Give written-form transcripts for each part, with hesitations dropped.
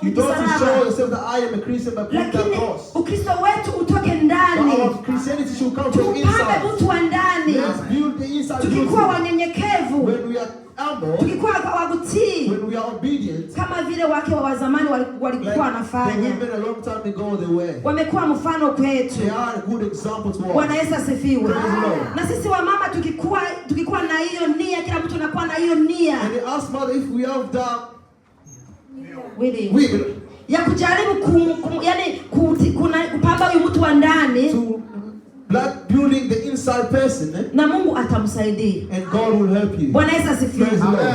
You don't show yourself that I am a Christian by putting that cross. Ukristo wetu utoke ndani. Our Christianity should come from inside. Mtu wa ndani. Let's build the inside. Tukikuwa wanyenyekevu. When we are humble. Tukikuwa wakutii. When we are obedient. Kama vile wake wa zamani walikuwa wanafanya. A long time ago they were. Wamekuwa mfano kwetu. They are a good example to us. Bwana Yesu asifiwe. Na sisi wa mama tukikuwa na hiyo nia, kila mtu anakuwa na hiyo nia. And they ask mother if we have that will ya kujaribu kupamba huyu mtu wa ndani. Like building the inside person, na Mungu atamsaidia. And God will help you. Bwana Yesu asifiwe.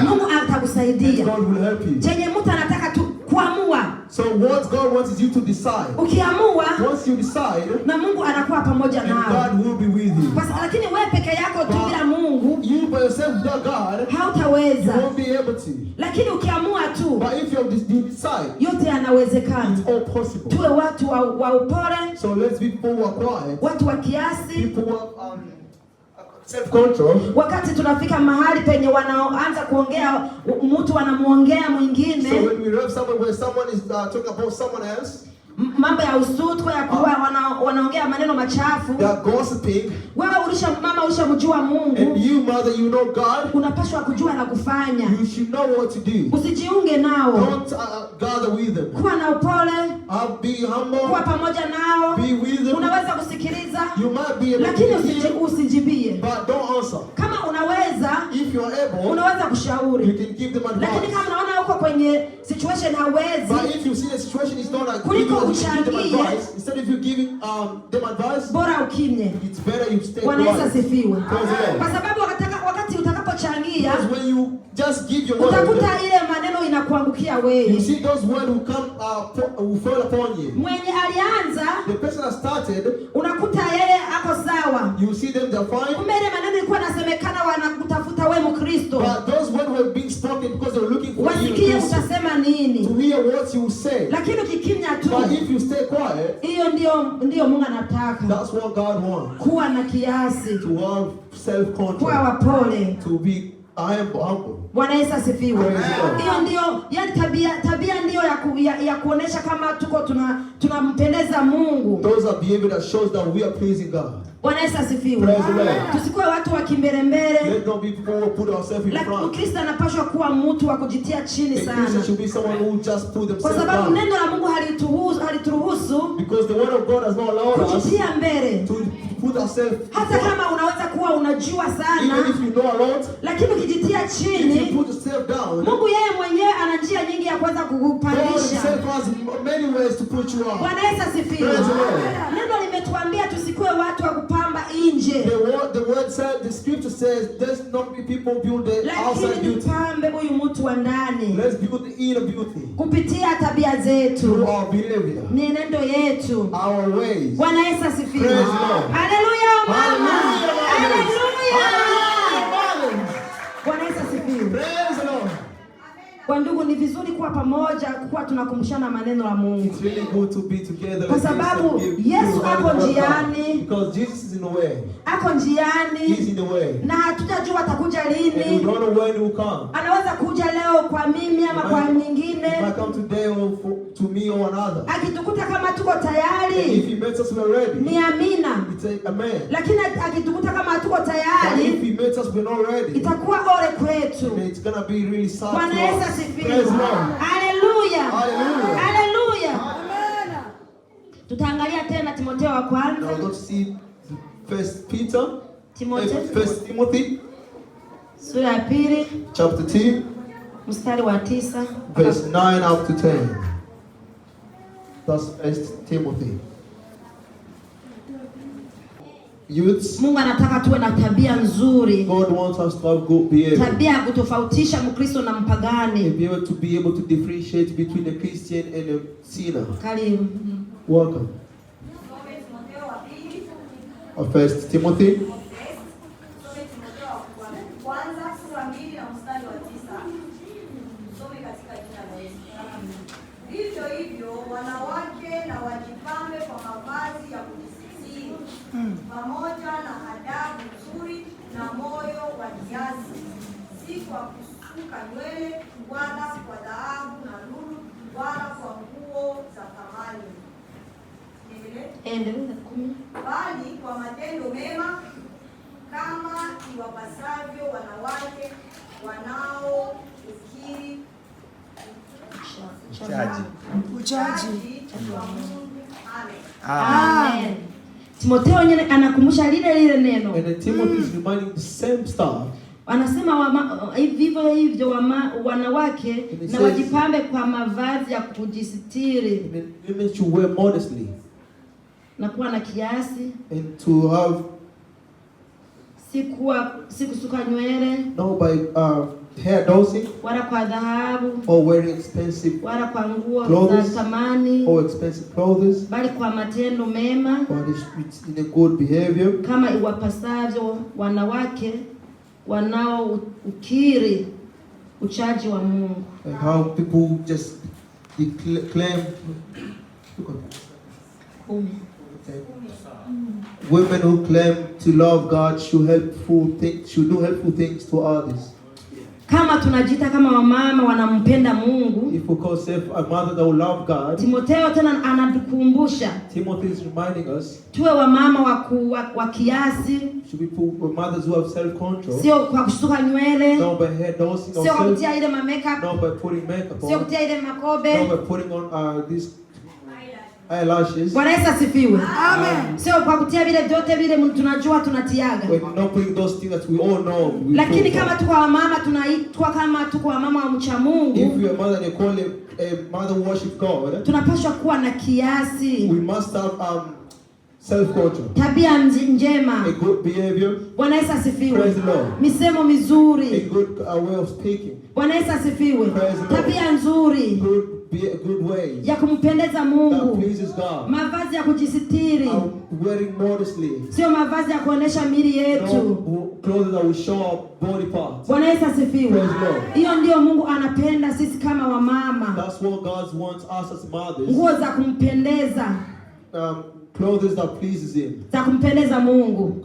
Mungu atakusaidia. God will help you. Chenye mtu anataka tu kuamua. So what God wants is you to decide. Ukiamua, once you decide, na Mungu anakuwa pamoja nawe. And God will be with you. Lakini wewe peke yako tu bila Mungu, you by yourself without God, hautaweza. You won't be able to. Lakini ukiamua tu, but if you decide, yote yanawezekana. It's all possible. Tuwe watu wa upole. So let's be people who are quiet. Watu wa kiasi. People who are self-control. Wakati tunafika mahali penye wanaanza kuongea, mtu anamuongea mwingine. So when we reach somewhere where someone is talking about someone else, mambo ya usutwa ya kuwa wanaongea maneno machafu. They are gossiping. Wewe ulishamjua Mungu. And you mother, you know God. Unapaswa kujua na kufanya. You should know what to do. Usijiunge nao. Don't gather with them. Kuwa na upole. Be humble. Kuwa pamoja nao. Be with them. Unaweza kusikiliza. You might be able lakini to usijibie. But don't answer. Kama unaweza, if you are able, unaweza kushauri. You can give them advice. Lakini kama unaona uko kwenye situation hawezi. But if you see the situation is not kuliko uchangie, instead of you giving them advice, bora ukimye. It's better you stay quiet. Bwana Yesu asifiwe. Kwa sababu wakati utakapochangia, when you just give your word, utakuta ile maneno inakuangukia wewe. You see those words who come who fall upon you. Mwenye alianza, the person that started, unakuta yeye ako sawa. You see them, they're fine. Kumbe ile maneno ilikuwa nasemekana wanakutafuta wewe Mkristo. But those words were being spoken because they were looking for you. Wasikie utasema nini? To hear what you say. Lakini ukikimya tu, but if you stay quiet, hiyo ndio Mungu anataka. That's what God wants. Kuwa na kiasi. To have self-control. Kuwa wapole. To be humble. Bwana Yesu asifiwe. Hiyo ndio, yani tabia ndio ya kuonesha kama tuko tunampendeza Mungu. Those are behavior that shows that we are pleasing God. Bwana Yesu asifiwe. Tusikuwe watu wa kimbelembele. Let's not be people who put ourselves in front. Mkristo anapaswa kuwa mtu wa kujitia chini sana. A Christian should be someone who just put themselves down. Kwa sababu neno la Mungu halituruhusu. Because the word of God has not allowed us kujitia mbele. To put ourselves. Hata kama unaweza kuwa unajua sana. Even if you know a lot. Lakini ukijitia chini. If you put yourself down. Mungu yeye mwenyewe ana njia nyingi ya kuweza kukupandisha. God himself has many ways to put you up. Bwana Yesu asifiwe. Neno limetuambia tusikuwe watu wa kupamba nje. The word said, the scripture says, there's not be people build the outside beauty. Tupambe huyu mtu wa ndani. Let's build the inner beauty. Kupitia tabia zetu. Through our behavior. Mienendo yetu. Our ways. Bwana Yesu asifiwe. Hallelujah, mama. Hallelujah. Bwana Yesu asifiwe. Praise the Lord. Kwa ndugu, ni vizuri kuwa pamoja, kuwa tunakumbushana maneno la Mungu. It's really good to be together. Kwa sababu Yesu ako njiani. Because Jesus is in the way. Ako njiani. He's in the way. Na hatujajua atakuja lini. And we don't know when he will come. Anaweza kuja leo kwa mimi ama kwa mwingine. He might come today or to me or another. Akitukuta kama tuko tayari. And if he makes us ready. Ni amina. It's a amen. Lakini akitukuta kama hatuko tayari. But if he makes us not ready. Itakuwa ole kwetu. It's gonna be really sad. Bwana Yesu asifiwe. Hallelujah. Hallelujah. Hallelujah. Amen. Tutaangalia tena Timotheo wa kwanza. Now let's see First Timothy. Sura ya pili. Chapter 2. Mstari wa 9. Verse 9 up to 10. That's First Timothy. Youths, Mungu anataka tuwe na tabia nzuri. God wants us to have good behavior. Tabia ya kutofautisha Mkristo na mpagani. Be able to differentiate between the Christian and the sinner. Karibu. Welcome. First Timothy. Hivyo wanawake na wajipambe kwa mavazi ya kujisitiri pamoja na adabu nzuri na moyo wa kiasi, si kwa kusuka nywele wala kwa dhahabu na lulu wala kwa Endelea 10. Bali kwa matendo mema kama iwapasavyo wanawake wanaoukiri uchaji wa Mungu. Amen. Timotheo yeye anakumbusha lile neno. And Timothy is reminding the same stuff. Anasema vivyo hivyo wanawake na wajipambe kwa mavazi ya kujisitiri. Women should wear modestly. Na kuwa na kiasi. And to have si kusuka nywele. No by hair dossing. Wala kwa dhahabu. Or wearing expensive. Wala kwa nguo za thamani. Or expensive clothes. Bali kwa matendo mema. But it's in a good behavior. Kama iwapasavyo wanawake wanaoukiri uchaji wa Mungu. Like how people just claim women who claim to love God should do helpful things to others. Kama tunajiita kama wamama wanampenda Mungu. If we call ourselves a mother that will love God. Timotheo tena anatukumbusha. Timothy is reminding us. Tuwe wamama wa kiasi. Should be mothers who have self-control. Sio kwa kusuka nywele. No by hair dossing. Sio kutia ile makeup. No by putting makeup on. Sio kutia ile makobe. No by putting on these eyelashes. Bwana Yesu asifiwe. Amen. Sio kwa kutia vile vyote vile tunajua tunatiaga. We're not putting those things that we all know. Lakini kama tuko wamama tunaitwa kama tuko wamama wa mcha Mungu. If you are mother and you call it a mother who worship God. Tunapaswa kuwa na kiasi. We must have self-control. Tabia njema. A good behavior. Bwana Yesu asifiwe. Praise the Lord. Misemo mizuri. A good way of speaking. Bwana Yesu asifiwe. Tabia nzuri. Good ways. Ya kumpendeza Mungu. That pleases God. Mavazi ya kujisitiri. Wearing modestly. Sio mavazi ya kuonesha miili yetu. No clothes that will show up body parts. Bwana Yesu asifiwe. Praise the Lord. Hiyo ndio Mungu anapenda sisi kama wamama. That's what God wants us as mothers. Nguo za kumpendeza. Clothes that pleases Him. Za kumpendeza Mungu.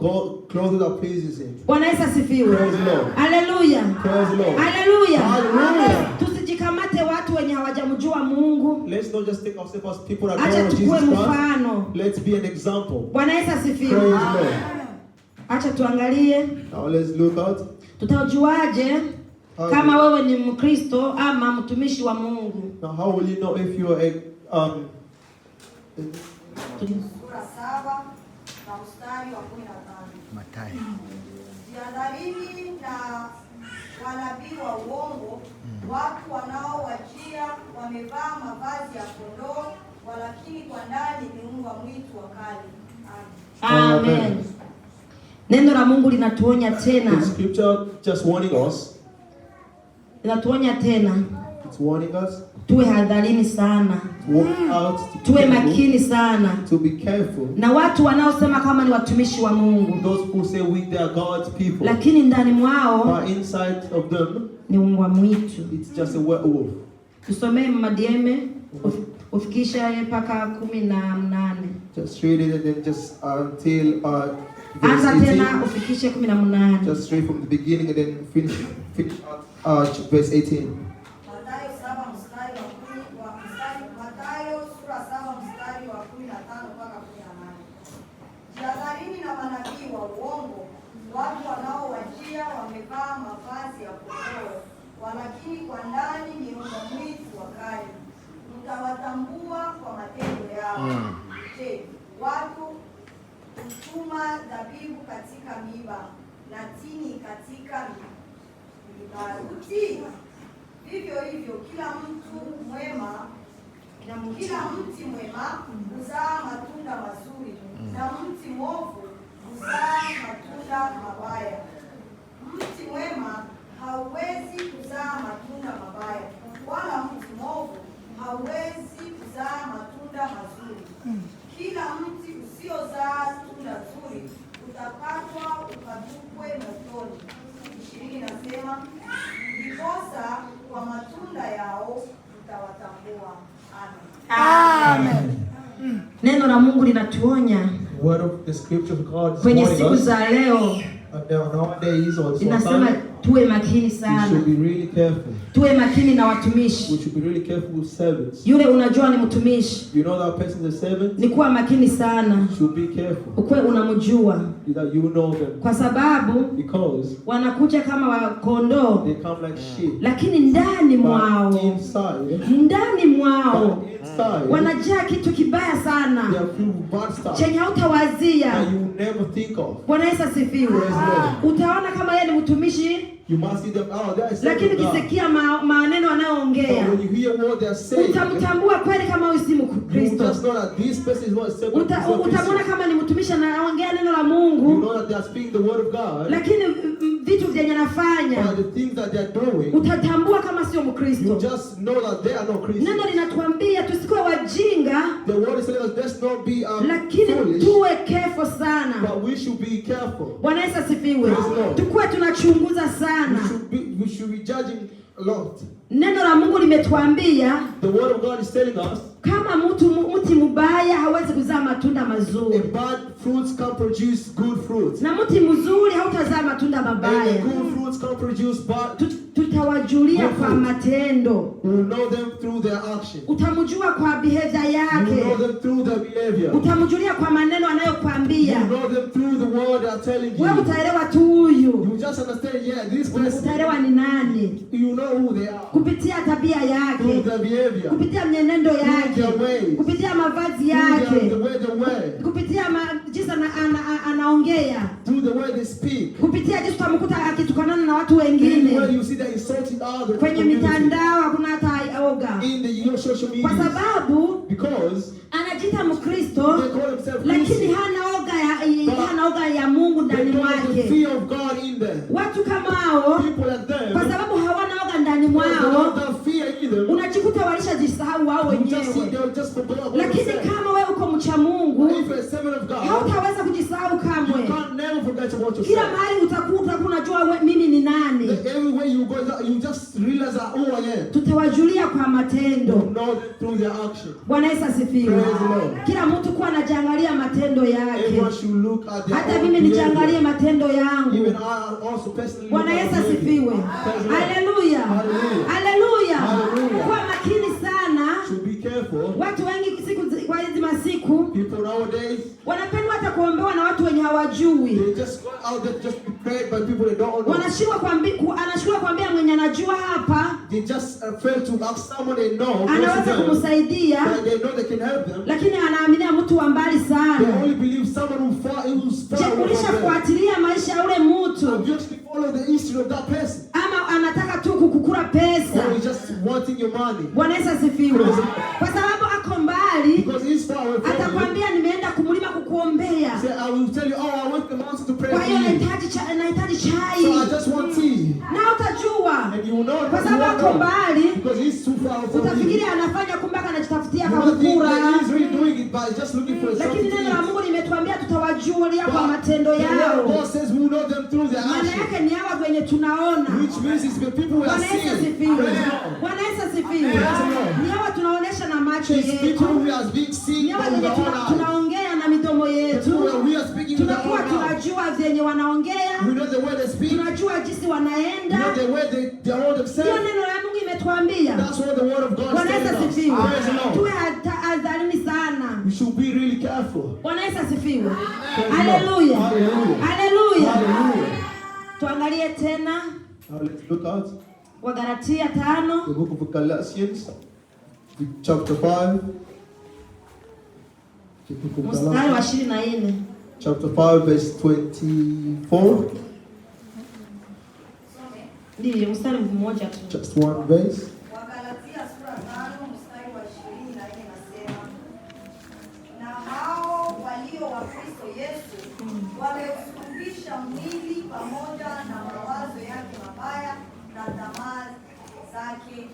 Clothes that pleases Him. Bwana Yesu asifiwe. Praise the Lord. Hallelujah. Praise the Lord. Hallelujah. Hallelujah. Tusijikamate watu wenye hawajamjua Mungu. Let's not just take ourselves as people that don't know Jesus Christ. Let's be an example. Bwana Yesu asifiwe. Praise the Lord. Acha tuangalie. Now let's look out. Tutajuaje kama wewe ni Mkristo ama mtumishi wa Mungu? Now how will you know if you are a Sura 7 na mstari wa 15. Mathayo. Jihadharini na wanabii wa uongo, watu wanaowajia wamevaa mavazi ya kondoo, walakini kwa ndani ni mbwa mwitu wakali. Amen. Neno la Mungu linatuonya tena. The scripture just warning us. Linatuonya tena. It's warning us. Tuwe hadharini sana. Tuwe makini sana. To be careful. Na watu wanaosema kama ni watumishi wa Mungu. Those who say they are God's people. Lakini ndani mwao but inside of them ni mbwa mwitu. It's just a werewolf. Tusomee Madieme ufikisha mpaka 18. Just read it and then just until anza tena ufikishe 18. Just read from the beginning and then finish verse 18. Mathayo sura 7 mstari wa 15 mpaka 18. Jihadharini na manabii wa uongo, watu wanaowajia wamevaa mavazi ya kondoo, walakini kwa ndani ni mbwa mwitu wakali. Mtawatambua kwa matendo yao. Je, watu hutuma dhabihu katika miiba na tini katika mibaruti? Vivyo hivyo kila mti mwema huzaa matunda mazuri, na mti mwovu huzaa matunda mabaya. Mti mwema hauwezi kuzaa matunda mabaya, wala mti mwovu hauwezi kuzaa matunda mazuri. Kila mti usiozaa tunda zuri utakatwa ukatupwe motoni. 20 nasema, ndiposa kwa matunda yao utawatambua. Amen. Neno la Mungu linatuonya. Word of the scripture of God is kwenye siku za leo. Nowadays also Inasema Tuwe makini We sana. should be really careful. Tuwe makini na We watumishi. should be really careful with servants. Yule unajua ni mtumishi, You know that person is a servant? ni kuwa makini sana. You should be careful. Ukwe unamjua. That you know them. Kwa sababu Because wanakuja kama wakondoo, they come like sheep. lakini ndani mwao, But inside, ndani mwao wanajaa kitu kibaya they sana are filled with bad stuff chenye hautawazia. that you never think of. Bwana Yesu asifiwe. Utaona kama yeye ni mtumishi, You must see them out. They are lakini servants of God. ukisikia maneno anayoongea, But when you hear what they are saying, utamtambua kweli kama huyu si you Mkristo. just know that this person is not a servant. He's not Utamwona Christian. kama ni mtumishi anaongea neno la You Mungu, know that they are speaking the word of God. lakini vitu vyenye anafanya But the things that they are doing, utatambua kama sio you Mkristo. just know that they are not Christians. Neno linatuambia tusikuwe wajinga, The word is telling us let's not be lakini foolish, tuwe careful sana. but we should be careful. Bwana Yesu asifiwe. Praise the Lord. Tukuwe tunachunguza sana. We should be judging a lot. Neno la Mungu limetuambia The word of God is telling us kama mti mbaya hawezi kuzaa matunda a mazuri, bad fruits can produce good fruits. na mti mzuri hautazaa matunda And the mabaya. good fruits can produce bad. Tutawajulia kwa matendo. We will know them through their action. Utamjua kwa behavior You will know yake. them through their behavior. Utamjulia kwa maneno You anayokuambia. know them through the word they are telling Wewe you. utaelewa tu huyu, You just understand, yeah, this person, utaelewa ni nani you know who they are. kupitia tabia Through yake, their behavior. kupitia mwenendo Through yake, their ways. kupitia mavazi Through yake, the way they wear. kupitia jinsi anaongea, Through the way they speak. kupitia jinsi utamkuta akitukanana na watu Where wengine you see that insulting others. kwenye mitandao, hakuna hata oga, In the social media. kwa sababu Because anajiita Mkristo they call themselves lakini Christians. hana oga ya Mungu They ndani don't have the mwake. fear of God in them. Watu kama hao, People like them, kwa sababu hawana oga ndani because they don't mwao, have fear in them, unajikuta walishajisahau wao you just see wenyewe. they'll just forget about Lakini themselves. kama wewe uko mcha Mungu, If you're a servant of God, hautaweza kujisahau you kamwe. can't never forget about Kila yourself. mahali utakuta unajua mimi ni nani. Everywhere you go, you just realize that, oh, I am. Tutawajulia kwa You matendo. know them through their action. Bwana Yesu asifiwe. Praise the Lord. Kila mtu kuwa anajiangalia matendo yake. Everyone should look at their Hata own mimi nijiangalie behavior. matendo yangu. Even I also personally look Bwana at Yesu my asifiwe. behavior. Praise the Lord. Haleluya. Hallelujah. Haleluya. Hallelujah. Kuwa makini sana. Should be careful. Watu wengi kwa hizi masiku People nowadays, wanapenda hata kuombewa na watu wenye hawajui. they just go out there just be prayed by people they don't know. Anashindwa kuambia mwenye anajua hapa They just fail to ask someone they know, close to anaweza them, kumsaidia, that they know they can help them. lakini anaaminia mtu wa mbali They sana. only believe someone who's far Je, away from them. ulishafuatilia maisha ya ule mtu, And just follow the history of that person. ama anataka tu kukukura pesa? Or just wanting your money. Bwana Yesu asifiwe. Kwa sababu ako mbali, Because he's far away from you. atakwambia nimeenda kumlima kukuombea, Say, I will tell you, oh, I went to the mountain to pray kwa for hiyo you. nahitaji So chai, I just want tea. na utajua And you will know kwa that you sababu won't ako know. mbali. Because he's too far from you. Utafikiri anafanya kumbe anajitafutia You don't think kakukura. that he's really doing it by just looking for Lakini something to neno la eat. Mungu limetuambia tutawajulia kwa matendo the word of yao. God says we will know them through their Maana actions. yake ni hawa wenye tunaona. Which means it's the people we are Bwana Yesu seeing. asifiwe. Praise God. Bwana Yesu asifiwe. Praise the Lord. Ni hawa tunaonesha na macho It's people yetu. we are being seen Ni hawa by wenye our own eyes. tunaongea na midomo yetu. People we are speaking with our Tunakuwa own mouth. tunajua vyenye wanaongea. We know the way they speak. Tunajua jinsi We wanaenda. know the way they hold Hiyo themselves. neno la Mungu imetuambia. That's what the word of God is Bwana Yesu telling us. asifiwe. Praise the Lord. Tuwe hadharini sana. We should be really careful. Bwana Yesu asifiwe. Praise the Lord. Haleluya. Hallelujah. Haleluya. Hallelujah. Tuangalie tena Now let's look at Wagalatia 5 the book of Galatians, chapter 5. The book of mstari wa Galatians, 24. chapter 5, verse 24. Ndiyo, mstari mmoja tu. Just one verse. Wagalatia sura 5 mstari wa 24 nasema, na hao walio wa Kristo Yesu wameusulubisha mwili pamoja na mawazo yake mabaya na tamaa zake.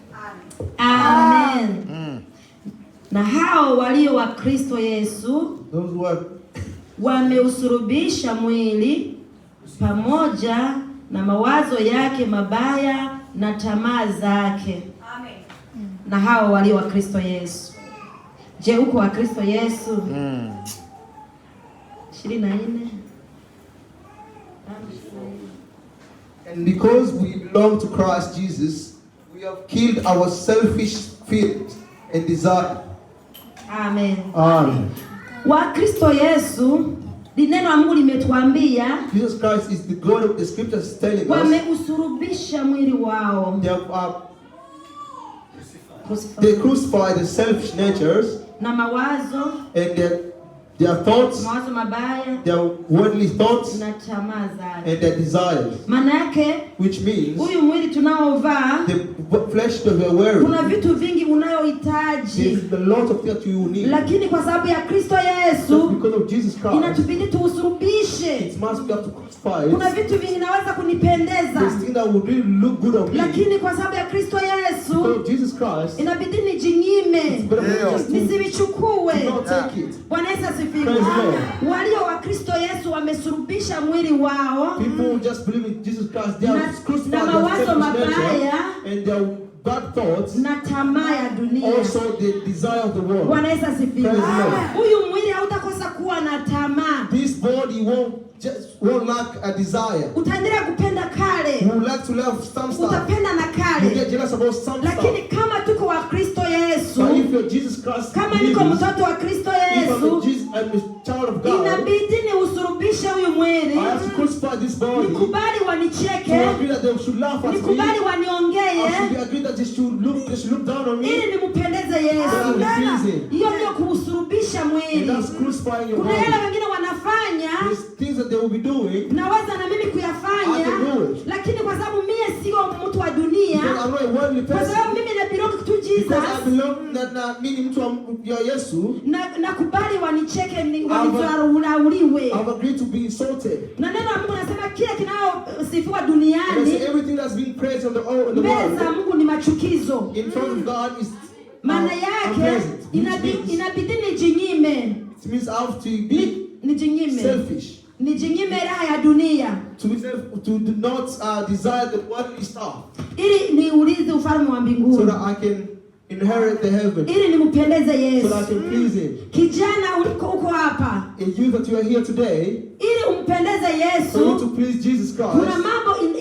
Amen. Amen. Na hao walio wa Kristo Yesu Those who are wameusulubisha mwili pamoja na mawazo yake mabaya na tamaa zake. Amen. Na hao walio wa Kristo Yesu. Je, uko wa Kristo Yesu? 24. And because we belong to Christ Jesus, we have killed our selfish feelings and desire. Amen. Amen. Wa Kristo Yesu, neno la Mungu limetuambia Jesus Christ is the God of the scriptures telling us wameusurubisha mwili wao. They crucify the selfish natures na mawazo and their thoughts, mawazo mabaya, their worldly thoughts na tamaa zao. and their desires. Maana yake Which means huyu mwili tunaovaa, the flesh that we are wearing, kuna vitu vingi unayohitaji, there's a lot of things you need. lakini kwa sababu ya Kristo Yesu, Just because of Jesus Christ, inatubidi tuusurubishe. it must be up to crucify Kuna it. vitu vingi naweza kunipendeza, There's things that would really look good on me. lakini kwa sababu ya Kristo Yesu, Because of Jesus Christ, inabidi nijinyime, but I just nisivichukue. do not take it. Bwana Yesu asifiwe. Praise the Lord. Walio wa Kristo Yesu wamesurubisha mwili wao People who just believe in Jesus Christ, they na have crucified na their mawazo selfish mabaya nature and their bad thoughts, na tamaa ya dunia. also the desire of the world. Bwana Yesu asifiwe. Praise the Lord. Huyu mwili hautakosa kuwa na tamaa. This body won't lack a desire. Utaendelea kupenda kale, You would like to love some stuff. utapenda na You kale, get jealous about some lakini stuff. kama tuko wa Kristo Yesu, But if you're Jesus Christ, kama niko mtoto wa Kristo Yesu, I'm a child of God, inabidi niusurubishe huyu mwili, I have to crucify this body. nikubali To wanicheke, agree that they should laugh at me. nikubali I waniongee, should agree that they should look down on me. ili nimpendeze So Yesu. I'm pleasing. Hiyo ndio kuusurubisha And mwili. that's crucifying your Kuna yale body. wengine wanafanya, There's things that they will be doing. naweza na mimi I kuyafanya, can do it. lakini kwa sababu mimi sio mtu wa dunia, Because I'm not a worldly kwa person. sababu mimi na belong to Because Jesus, I belong na mimi mtu wa Yesu. nakubali wanicheke, I've wanidharauliwe. I've agreed to be insulted. Na neno la Mungu nasema kile kinayosifiwa And I say duniani everything that's being praised on the mbele za world Mungu ni machukizo. in front of God is Maana yake unpleasant. inabidi nijinyime, It means I have to be nijinyime, selfish. nijinyime raha ya dunia, To do not desire the worldly stuff, ili niulize ufalme wa so mbinguni, that I can inherit the heaven, ili nimpendeze so Yesu. that I can please Him. Kijana uko hapa, A youth that you are here today, ili umpendeze for you Yesu, to please Jesus kuna Christ, mambo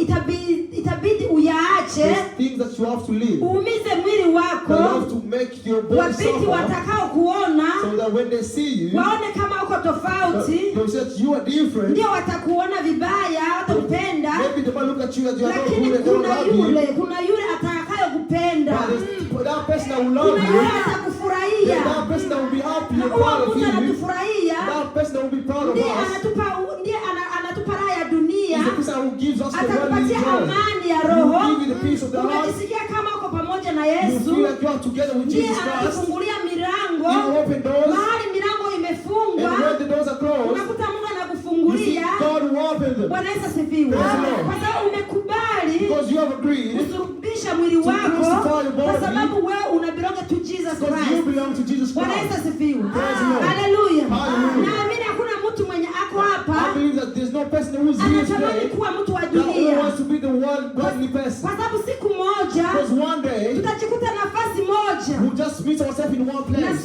itabidi uyaache, there's things that you have to live. uumize mwili That you wako, have to make your body wapiti suffer, watakao kuona so that when they see you, waone kama uko tofauti, they'll say that you are different. ndio watakuona vibaya, watakupenda. Maybe they might look at you that you are not Lakini good and they don't love you. kuna yule atakaye kupenda, But that person that will love kuna you, yule there's atakufurahia, that person that will be happy na and huyo proud of mtu you. anatufurahia, That person that will be proud of ndiye us anatupa raha ya dunia, is the person who gives us the worldly atakupatia joy. amani ya He roho. will give you the peace of the heart. Unajisikia kama uko pamoja na You Yesu, feel like you are together with ndiye Jesus Christ. anakufungulia He will milango, open doors, mahali milango and imefungwa, when the doors are closed, unakuta Mungu you see anakufungulia. God will open them. Bwana Yesu asifiwe. Praise the Lord. Kwa sababu umekubali Because you have agreed, kusurubisha mwili to wako, crucify your body, kwa sababu wewe unabelonga to Jesus because you Christ. belong to Jesus Bwana Yesu Christ. asifiwe. Praise the Lord. Haleluya. Hallelujah. Naamini hakuna mtu mwenye ako I hapa believe that there's no person who is here anatamani today kuwa mtu wa that only dunia, wants to be the worldly person. kwa sababu siku moja Because one day, tutajikuta nafasi moja, we'll just meet ourselves in one place.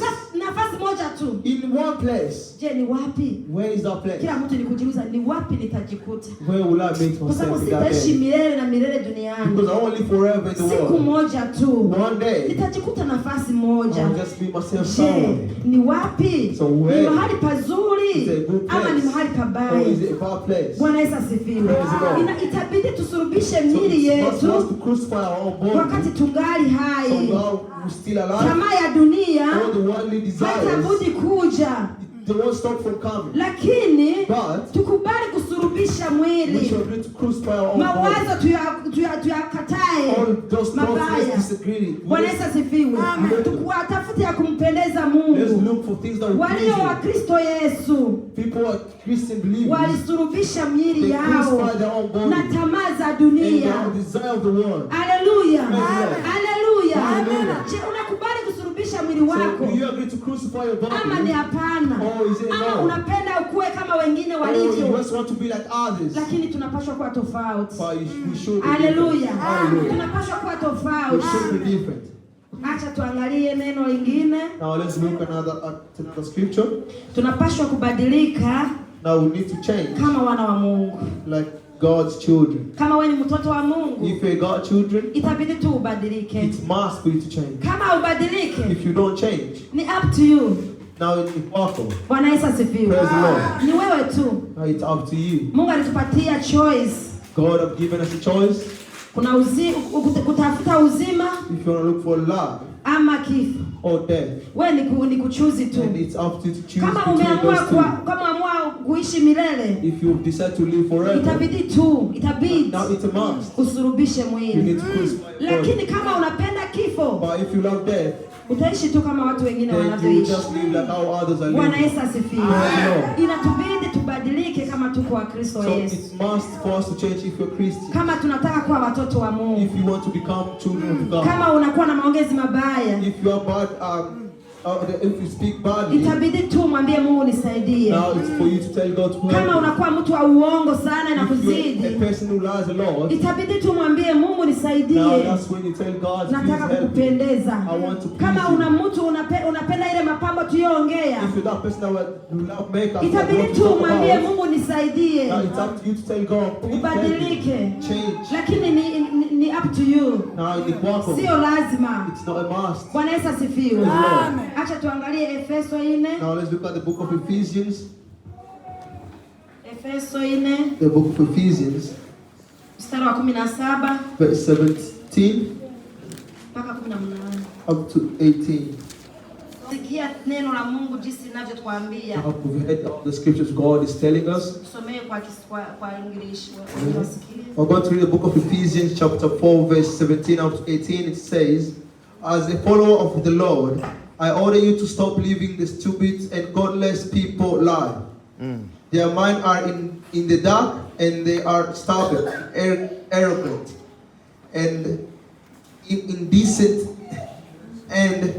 nafasi moja tu. In one place. Je, ni wapi? Where is that place? Kila mtu ni kujiuliza, ni wapi nitajikuta? Where will I meet Kwa sababu myself in that sitaishi day? milele na milele duniani. Because I won't live forever in the Siku world. moja tu One day, nitajikuta nafasi moja. I'll just be myself Je, somewhere. ni wapi? So where? Ni mahali pazuri It's a good ama ni place. mahali Or pabaya? is it a bad place? Bwana Yesu asifiwe. Praise the Lord. Itabidi tusurubishe So miili it's not for us yetu to crucify our own wakati body. tungali So hai. while we're still alive, Tamaa ya dunia all the worldly desires, haitabudi kuja, they won't stop from coming. lakini But tukubali kusurubisha we mwili. should agree to crucify our own body. Mawazo tuyakatae All those thoughts, mabaya. let's disagree. Bwana Yesu asifiwe. Tukuwatafute ya kumpendeza Let's Mungu. look for things that will please Walio wa Him. Kristo Yesu People are Christian believers. walisurubisha miili They yao crucify their own body na tamaa za and dunia. their desire of the world. Haleluya. Praise the Lord. Haleluya. Hallelujah. Je, unakubali kusurubisha mwili So wako do you agree to crucify your body? ama ni hapana? Or is it Ama no? unapenda ukue kama wengine Or you walivyo? just want to be like others? Lakini tunapaswa kuwa tofauti. But we should be Haleluya. different. Hallelujah. Tunapaswa kuwa We tofauti. should be different. Acha tuangalie neno lingine. Now let's look at another scripture. Tunapaswa kubadilika Now we need to change kama wana wa Mungu. like God's children. Kama wewe ni mtoto wa Mungu, If you're God's children, itabidi tu ubadilike. it must for you to change. Kama ubadilike, If you don't change, ni up to you. now it's impossible. Bwana Yesu asifiwe. Praise the Lord. Ni wewe tu. Now it's up to you. Mungu alitupatia choice. God have given us a choice. Kuna kutafuta uzima If you want to look for love ama kifo. or death, Wewe ni kuchuzi tu. and it's up to you to choose Kama between umeamua those two. kama kuishi milele, If you decide to live forever, itabidi now it's a must. usurubishe You mwili. need to crucify your body. Lakini kama unapenda kifo, But if you love death, utaishi tu kama watu wengine then you wanavyoishi. just live like how others are Bwana living. Yesu asifiwe. Amen. Inatubidi tubadilike kama tuko wa Kristo So Yesu. it must for us to change if you're Christian. Kama tunataka kuwa watoto wa Mungu. If you want to become children of God. Kama unakuwa na maongezi mabaya, If you are bad, if you speak badly, itabidi tu mwambie Mungu nisaidie. now it's for you to tell God to help Kama you. unakuwa mtu wa uongo sana na If you're kuzidi, a person who lies a lot, itabidi tu mwambie Mungu now nisaidie. that's when you tell God, please Nataka help me. kukupendeza. I want to please Kama you. una mtu unapenda ile mapambo tuliyoongea, If you're that person that will love makeup, itabidi tu mwambie Mungu nisaidie. now it's up to you to tell God, please help me. Ubadilike. Change. Lakini ni up to you. Now in the quarter, Sio lazima. it's not a must. Bwana Yesu asifiwe. Amen. Acha tuangalie Efeso 4. Now let's look at the book of Ephesians. Efeso 4 The book of Ephesians, mstari wa 17 verse 17 mpaka 18. up to 18. Sikia neno la Mungu jinsi linavyotuambia. Now we've heard all the scriptures God is telling us. Tusomee kwa English. Wewe wasikie. We're going to read the book of Ephesians chapter 4 verse 17 up to 18. It says, as a follower of the Lord, I order you to stop living the stupid and godless people life. Their minds are in the dark, and they are stubborn, arrogant, and indecent, and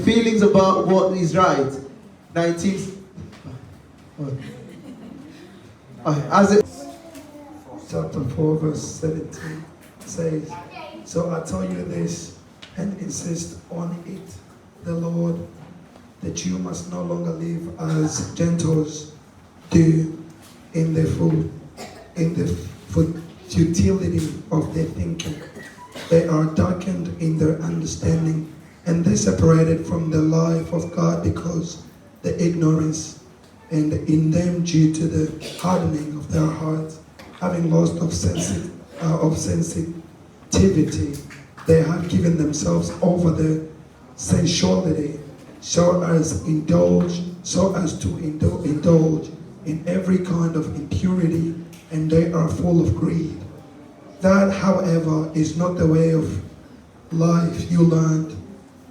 feelings about what is right. 19. As a Chapter 4 verse 17 says, so I tell you this and insist on it, the Lord, that you must no longer live as Gentiles do in the futility of their thinking. They are darkened in their understanding, and they separated from the life of God because the ignorance and in them due to the hardening of their hearts, having lost of sensitivity, they have given themselves over the sensuality, so as to indulge in every kind of impurity, and they are full of greed. That, however, is not the way of life you learned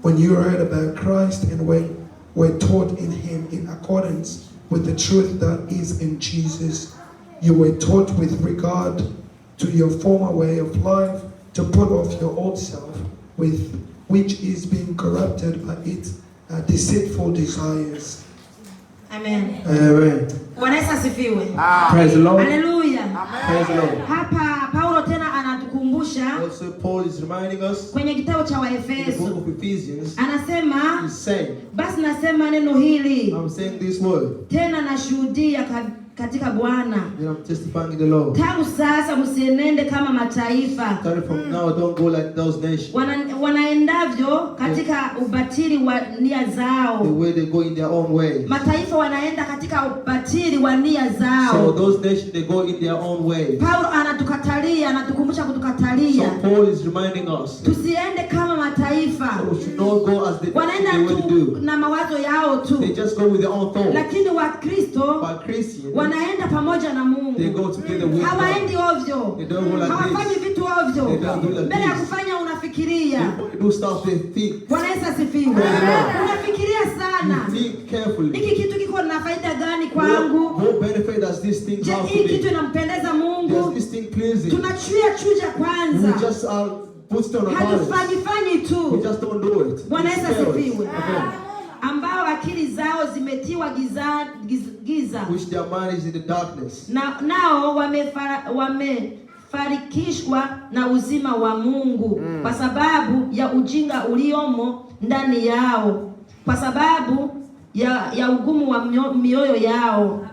when you heard about Christ and were taught in Him in accordance with the truth that is in Jesus. You were taught with regard to your former way of life to put off your old self, which is being corrupted by its deceitful desires. Amen. Amen. Bwana Yesu asifiwe. Praise the Lord. Haleluya. Praise the Lord. Hapa Paulo tena anatukumbusha Also, Paul is reminding us kwenye kitabu cha in the Waefeso. book of Ephesians, Anasema, he's saying, basi nasema neno hili I'm saying this word, tena nashuhudia katika Bwana, and I'm testifying in the Lord. tangu sasa msienende kama mataifa Starting from now, don't go like those nations, wanaendavyo katika ubatili wa nia the zao. way they go in their own way. Mataifa wanaenda katika ubatili wa nia So zao. those nations, they go in their own way. Paulo anatukumbusha kutukatalia. So Paul is reminding us, Tusiende kama mataifa. so we should not go as the way Wanaenda they tu do. na mawazo yao tu. They just go with their own thoughts. Lakini Wakristo But Christians, wanaenda pamoja na Mungu. they go together with God. Hawaendi ovyo. They don't go like Hawafanyi this. vitu ovyo. They don't do like Mbele ya this. kufanya unafikiria. Before you do stuff, they think. Bwana Yesu asifiwe. Praise the Lord. Unafikiria sana. You think carefully. Hiki kitu kiko na faida gani kwangu? What benefit does this thing Je, have to hii kitu me? inampendeza Does Mungu? this thing pleasing? Tunachuja We kwanza. just put it on a balance. Hatufanyi tu. We just don't do it. Bwana Yesu It's fails. asifiwe. Amen. Ambao akili zao zimetiwa giza. Which their mind is in the darkness. Nao wamefarikishwa na uzima wa Mungu kwa sababu ya ujinga uliomo ndani yao, kwa sababu ya ugumu wa mioyo yao.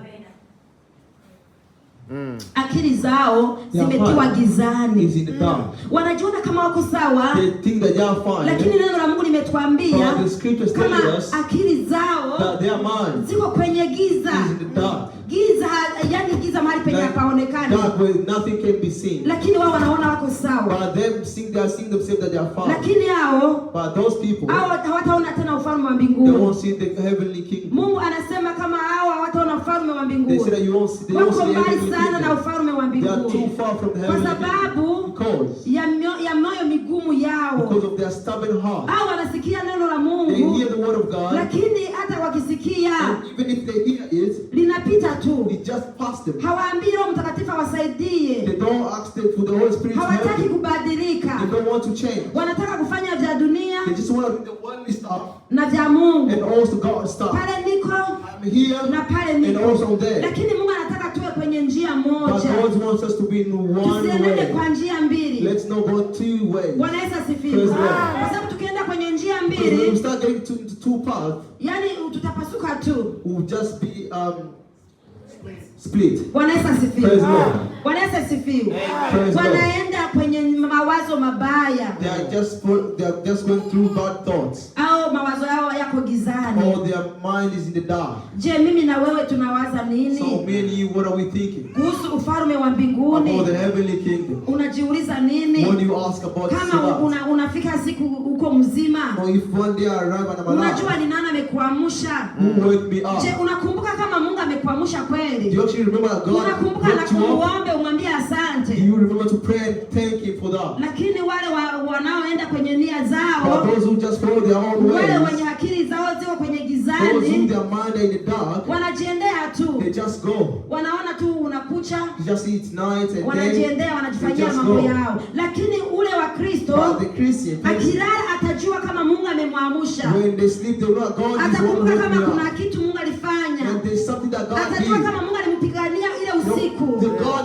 akili zao zimetiwa gizani. Is in the dark. Wanajiona kama wako sawa, They think that they are fine. lakini neno la Mungu limetuambia But the scriptures tell kama us akili zao that their mind ziko kwenye giza. is in the dark. Giza, yani giza mahali penye hapaonekani. Dark where nothing can be seen. Lakini wao wanaona wako sawa. But they are seeing themselves that they are fine. Lakini hao But those people, hawataona tena ufalme wa they mbinguni. won't see the heavenly kingdom. Mungu anasema kama hao hawataona ufalme wa They say mbinguni. that you won't see the Wako mbali heavenly sana na kingdom. ufalme wa They are too mbinguni. far from the Kwa heavenly sababu kingdom. Because ya moyo migumu yao. Because of their stubborn heart. Hao wanasikia neno la They Mungu, hear the word of God. lakini hata wakisikia And even if they hear it, linapita tu. it just passed them. Hawaambii Roho Mtakatifu awasaidie. They don't ask them for the Holy Spirit to help Hawataki them. kubadilika. They don't want to change. Wanataka kufanya vya dunia They just want to do the worldly stuff na vya Mungu. and also God's stuff. Pale niko I'm here na pale and niko. also there. Lakini Mungu anataka tuwe kwenye njia But moja. God wants us to be in one Tusienende way. kwa njia mbili. Let's not go two ways. Bwana Yesu asifiwe. Praise the Lord. Kwa sababu tukienda kwenye njia Because when we mbili, start getting into two paths, yani tutapasuka tu. we'll just be split. Bwana Yesu asifiwe. Praise the Lord. Bwana Yesu asifiwe. Praise the Lord. Wanaenda kwenye mawazo mabaya. They are just going through bad thoughts. Au mawazo yao yako gizani. Or their mind is in the dark. Je, mimi na wewe tunawaza So nini me and you, what are we thinking? kuhusu ufalme wa About mbinguni? the heavenly kingdom. Unajiuliza nini? What do you ask about Kama that? unafika siku uko mzima, Or if one day I arrive and I'm unajua alive, ni nani amekuamsha? who wake me up? Je, unakumbuka kama Mungu amekuamsha Do kweli? you actually remember that God Unakumbuka na woke you up? kumuombe umwambie Do asante? you remember to pray and thank Him for that? Lakini wale wanaoenda kwenye nia But zao, those who just follow their own wale ways, wenye akili zao ziko kwenye those who gizani, their mind are in the dark, wanajiendea tu, they just go. wanaona tu unakucha, You just eat night and day. wanajiendea, wanajifanyia They just mambo go. yao. Lakini ule wa Kristo But the Christian person, akilala atajua kama Mungu amemwamsha. when they sleep, they know that God is one who Atakumbuka woke kama me kuna up. kitu Mungu alifanya. And there's something that God Atajua did. kama Mungu alimpigania ile usiku. The God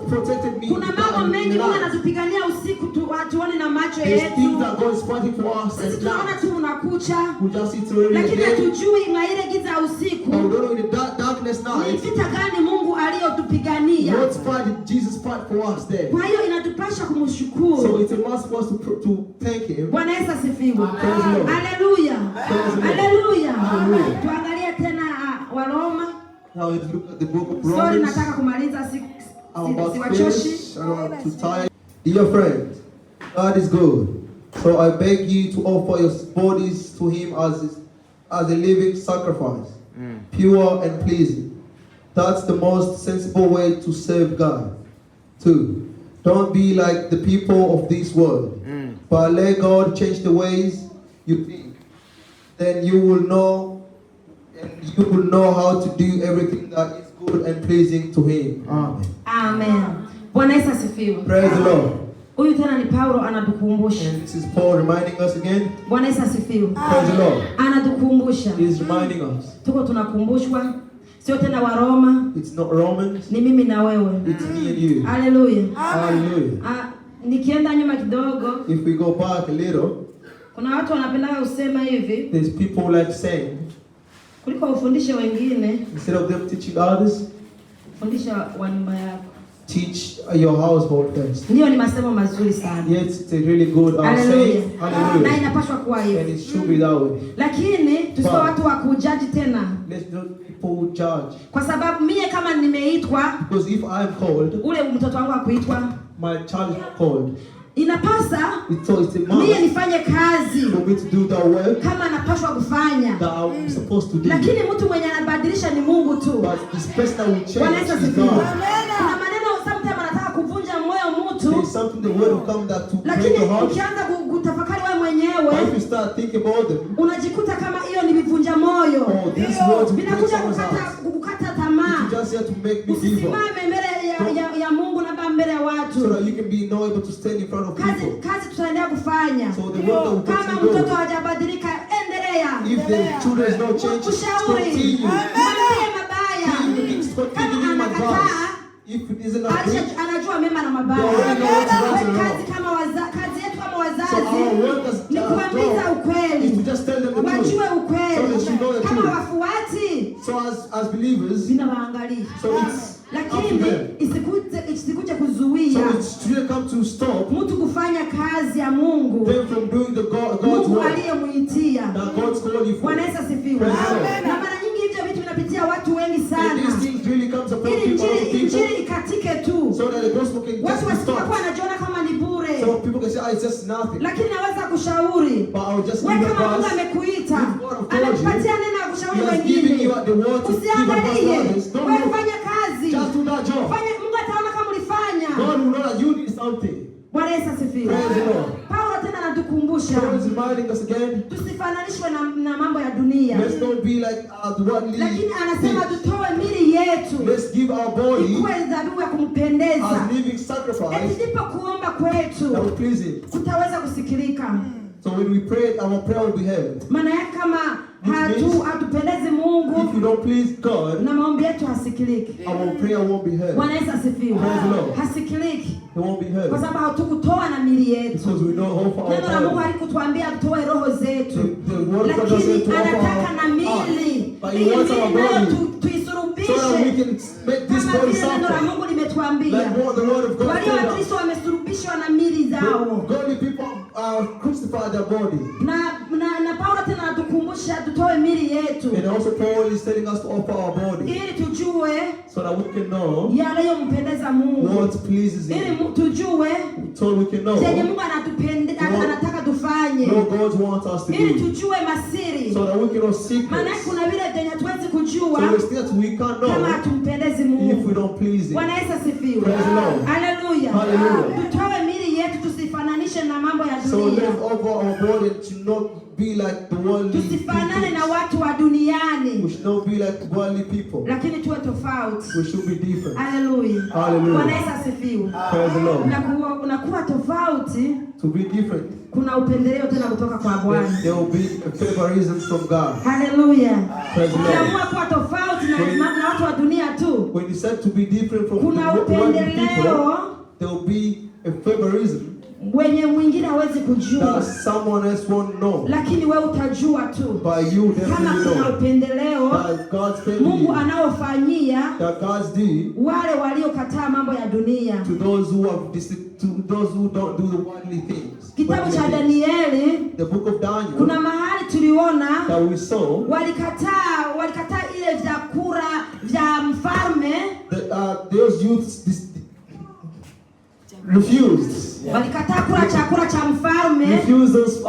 protected me. Kuna mambo mengi Mungu anatupigania usiku tu hatuone na macho There's things yetu. that God is fighting for us. Sisi And tunaona that tu unakucha, we just eat already lakini again. hatujui na ile giza ya But we usiku don't know in the darkness ni night. vita gani Mungu aliyotupigania. What fight did Jesus fight for us there? Kwa hiyo inatupasha So kumshukuru. it's a must for us to thank Him. Bwana Yesu asifiwe. Praise the Lord. Haleluya. Praise the Lord. Haleluya. Hallelujah. Tuangalie tena Waroma. Now let's look at the book of Sorry, Romans. nataka kumaliza I'm about to siwachoshi. finish. I don't want to tie. Dear friend, God is good. So I beg you to offer your bodies to Him as a living sacrifice, pure and pleasing. That's the most sensible way to serve God. 2. Don't be like the people of this world, but let God change the ways you think. Then you will know, and you will know how to do everything that is good and pleasing to Him. Amen. Amen. Bwana Yesu asifiwe. Praise the Lord. Huyu tena ni Paulo anatukumbusha. And this is Paul reminding us again. Bwana Yesu asifiwe. Praise the Lord. Anatukumbusha. He is reminding us. Tuko tunakumbushwa. Sio tena Waroma, It's not Romans, ni mimi na wewe. it's me and you. Haleluya. Hallelujah. Nikienda nyuma kidogo, If we go back a little, kuna watu wanapenda kusema hivi, there's people like saying, kuliko ufundishe wengine, instead of them teaching others, fundisha wa nyumba yako. teach your household first. Ndio ni masemo mazuri sana. Yes, it's a really good Haleluya. saying. Na Hallelujah. inapaswa kuwa And hivyo. it should be that way. Lakini tusiwe But- watu wa kujaji tena. Let's not people who judge. Kwa sababu mie kama nimeitwa, Because if I'm called, ule mtoto wangu akuitwa, my child is not called. inapasa It's a mie must nifanye kazi for me to do that work kama napaswa kufanya. that I'm supposed to do. Lakini mtu mwenye anabadilisha ni Mungu tu. But this person that will Bwana Yesu change is asifiwe. God. Kuna maneno sometimes anataka kuvunja moyo mtu, There's something the word will come that to break lakini your heart. ukianza kutafakari wewe But mwenyewe if you start thinking about them, unajikuta kama hiyo ni vivunja moyo. oh, these words will break Vinakuja someone's kukata heart. tamaa. It's just here to make me give up. Usisimame mbele ya Mungu na mbele ya So watu. that you can be not able to stand in front of people. Kazi tutaendelea kufanya. So the work that will Kama continue. mtoto hajabadilika, endelea. If the children is not changing, Ushauri. continue. Mwambie mabaya. Kama Continue my anakataa, advice. If it isn't a good, anajua mema na mabaya. They already know what's right and wrong. Kazi yetu kama so wazazi our work as ni kuambia is to ukweli. just tell them the truth. Wajue So that you know ukweli. the Kama truth. wafuati So as believers, vinawaangalia. so lakini isikuje kuzuia So it shouldn't come to stop mtu kufanya kazi ya Mungu, them from doing God's Mungu work aliyemuitia. that God's called you for. Bwana Yesu asifiwe. Na mara nyingi hivyo vitu vinapitia watu wengi And sana, these things really comes upon ili people, injili ikatike tu, so that the gospel can watu just be wasikuwa stopped. wanajiona kama ni bure. So people can say, it's just nothing. Lakini naweza kushauri But I'll just wewe, give kama Mungu advice. amekuita, If God have told you, anakupatia neno ya kushauri He has given wengine, you the word to give advice to usiangalie others. Don't wewe, look. fanya kazi, Just do that job. fanya. Mungu ataona kama ulifanya. God will know that you need something. Bwana Yesu asifiwe. Praise the Lord. Paulo tena anatukumbusha God is reminding us again. tusifananishwe na mambo ya dunia, Let's not be like the worldly lakini anasema things. tutoe mili yetu Let's give our body ikuwe dhabihu ya kumpendeza, as living eti sacrifice ndipo kuomba that kwetu will please Him. kutaweza kusikilika. So when we pray, our prayer will be heard. Maana yake kama hatupendezi If Mungu you don't please God, na maombi yetu hasikiliki. our prayer won't be heard. Bwana Yesu asifiwe. Praise the Lord. Hasikiliki It won't be kwa heard. sababu hatukutoa na mili yetu. Because we don't offer our Neno la Mungu body. halikutuambia tutoe roho zetu, The word of God doesn't lakini to offer anataka na our mili, heart. But He ili wants mili our nayo body. tuisurubishe So that we can make this kama body vile neno la suffer. Mungu limetuambia. Like what the word of God Walio told us. Wakristo wamesurubishwa na mili zao, Godly people crucify their body. na Paulo tena anatukumbusha tutoe mili yetu And also Paul is telling us to offer our body ili tujue so that we can know yanayompendeza Mungu, what pleases Him. ili tujue So we can know chenye Mungu anataka tufanye, what God wants us to ili do. tujue masiri. So that we can know Maana secrets. kuna vile vyenye hatuwezi kujua So there's things we can't kama know hatumpendezi if Mungu. we don't please Him. Bwana Yesu asifiwe. Praise the Lord. Haleluya. Hallelujah. Tutoe mili yetu, tusifananishe na mambo ya So dunia. let's offer our body to not be like the worldly Tusifanane na people. watu wa duniani, We should not be like worldly people. lakini tuwe tofauti. We should be different. Haleluya. Hallelujah. Bwana Yesu asifiwe. Praise the Lord. Unakuwa tofauti, To be different, kuna upendeleo tena kutoka kwa Bwana. there will be a favorism from God. Haleluya. Praise the Lord. Ukiamua kuwa tofauti na watu wa dunia tu, When you said to be different from kuna the worldly people, upendeleo there will be a favorism wenye mwingine hawezi that kujua, someone else won't know. lakini wewe utajua tu But you kama definitely kuna know upendeleo that God's Mungu favor anaofanyia that God's did wale waliokataa mambo ya dunia. to those who have to those who don't do the worldly things. Kitabu cha Worldly things. Danieli, The book of Daniel kuna mahali tuliona that we saw walikataa ile vyakula vya mfalme, that those youths refused. walikataa kula chakula cha mfalme, Refused those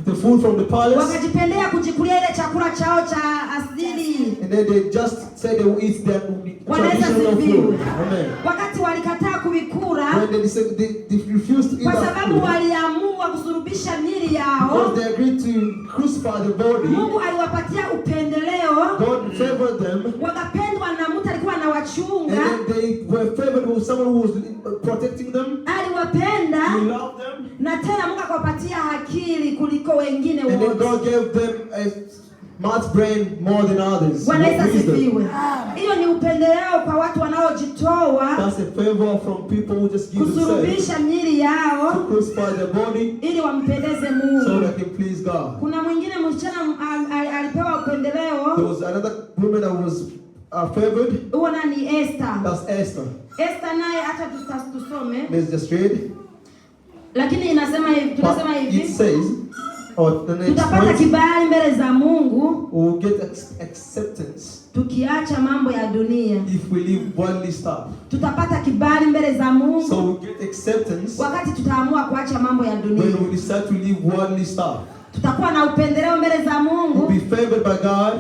the food from the palace, wakajipendea kujikulia ile chakula chao cha asili. and then they just said they will eat their traditional food. Amen. Wakati walikataa kuvikula When they said they refused to eat kwa that sababu food waliamua kusurubisha mili yao, because they agreed to crucify the body, Mungu aliwapatia upendeleo, God favored them, wakapendwa na mtu alikuwa and anawachunga, then they were favored with someone who was protecting them. aliwapenda, He loved them, na tena Mungu akawapatia akili kuliko wengine and then wote. God gave them a smart brain more than others. Bwana Yesu more wisdom. asifiwe. Hiyo ni upendeleo kwa watu wanaojitoa That's a favor from people who just give themselves kusurubisha miili to yao crucify their body ili wampendeze so Mungu. they can please God. Kuna mwingine msichana alipewa There upendeleo, was another woman that was favored. huo nani? Esther. That's Esther. Esther naye hata tusome, Let's just read. lakini inasema hivi, tunasema But it hivi, says, or the next tutapata point, kibali mbele za Mungu we will get acceptance tukiacha mambo ya dunia. if we leave worldly stuff. Tutapata kibali mbele za Mungu So we get acceptance wakati tutaamua kuacha mambo ya dunia. when we decide to leave worldly stuff. Tutakuwa na upendeleo mbele za Mungu We'll be favored by God